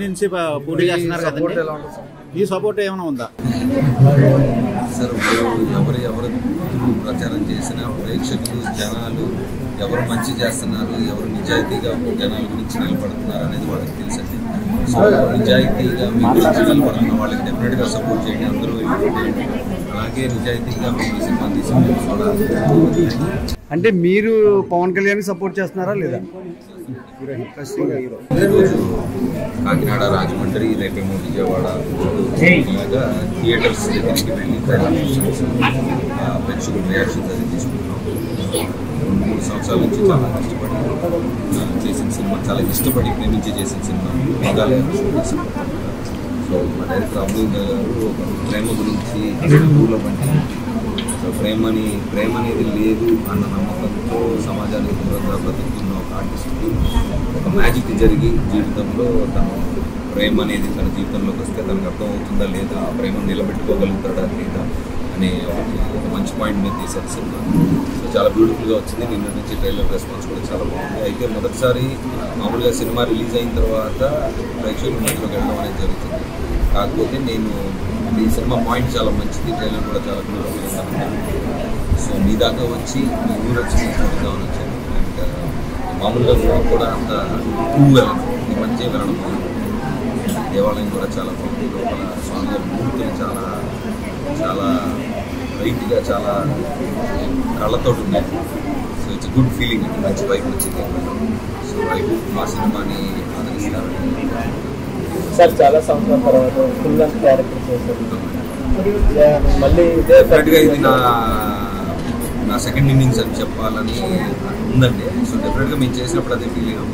నుంచి పోటీ చేస్తున్నారు కదండి, ఈ సపోర్ట్ ఏమైనా ఉందా సార్? ఎవరు ప్రచారం చేసినా ప్రేక్షకులు జనాలు ఎవరు మంచి చేస్తున్నారు, ఎవరు నిజాయితీగా జనాల గురించి నిలబడుతున్నారు అనేది వాళ్ళకి తెలుసండి. సో నిజాయితీగా మీ గురించి నిలబడుతున్న వాళ్ళకి డెఫినెట్గా సపోర్ట్ చేయండి. అందరూ అలాగే నిజాయితీగా మీ సినిమా తీసుకుని. అంటే మీరు పవన్ కళ్యాణ్ సపోర్ట్ చేస్తున్నారా లేదా? ఈరోజు కాకినాడ, రాజమండ్రి, రేపేమో విజయవాడ ఇలాగా థియేటర్స్ దగ్గరికి వెళ్ళి ప్రేక్షకుల రియాక్షన్స్ అది తీసుకుంటున్నాం. 3 సంవత్సరాల నుంచి చాలా కష్టపడి చేసిన సినిమా, చాలా ఇష్టపడి ప్రేమించి చేసిన సినిమా మేఘాలయ. సో మా డైరెక్టర్ అబ్దుల్ గారు ఒక ప్రేమ గురించి ఊళ్ళో పండి, సో ప్రేమ అనేది లేదు అన్న నమ్మకంతో సమాజానికి దూరంగా బ్రతుకుతున్న ఒక ఆర్టిస్ట్కి ఒక మ్యాజిక్ జరిగి జీవితంలో తను ప్రేమ అనేది తన జీవితంలోకి వస్తే తనకు అర్థం అవుతుందా లేదా, ఆ ప్రేమను నిలబెట్టుకోగలుగుతాడా లేదా అనే ఒక మంచి పాయింట్ మీద తీశారు సినిమా. సో చాలా బ్యూటిఫుల్గా వచ్చింది. నిన్న నుంచి ట్రైలర్ రెస్పాన్స్ కూడా చాలా బాగుంది. అయితే మొదటిసారి మామూలుగా సినిమా రిలీజ్ అయిన తర్వాత ప్రేక్షకుల మధ్యలోకి వెళ్ళడం అనేది జరుగుతుంది. కాకపోతే నేను ఈ సినిమా పాయింట్ చాలా మంచిది, ట్రైలర్ కూడా చాలా బ్యూటిఫుల్గా ఉందనుకున్నాను. సో మీ దాకా వచ్చి మీ ఊరు వచ్చి చూద్దామని వచ్చాను. అండ్ మామూలుగా ఊరు కూడా అంత వెళ్ళను, ఈ మధ్య వెళ్ళడం దేవాలయం కూడా చాలా బాగుంది. లోపల స్వామి గారి మూర్తులు చాలా చాలా లైట్గా చాలా కళ్ళతో ఉన్నాయి. సో ఇట్స్ గుడ్ ఫీలింగ్, మంచి వైపు వచ్చింది. సో ఐ హోప్ మా సినిమాని ఆదరిస్తారని. సార్ చాలా సంవత్సరాల తర్వాత ఫుల్ లెంగ్త్ క్యారెక్టర్ చేశారు మళ్ళీ. డెఫినెట్గా ఇది నా సెకండ్ ఇన్నింగ్స్ అని చెప్పాలని ఉందండి. సో డెఫినెట్గా మేము చేసినప్పుడు అదే ఫీల్ అయ్యాం.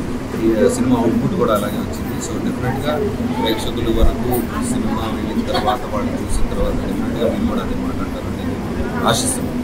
ఈ సినిమా అవుట్పుట్ కూడా అలాగే వచ్చింది. సో డెఫినెట్గా ప్రేక్షకుల వరకు సినిమా వెళ్ళిన తర్వాత వాళ్ళు చూసిన తర్వాత డెఫినెట్గా మేము కూడా అదే మాట్లాడతారని ఆశిస్తున్నాం.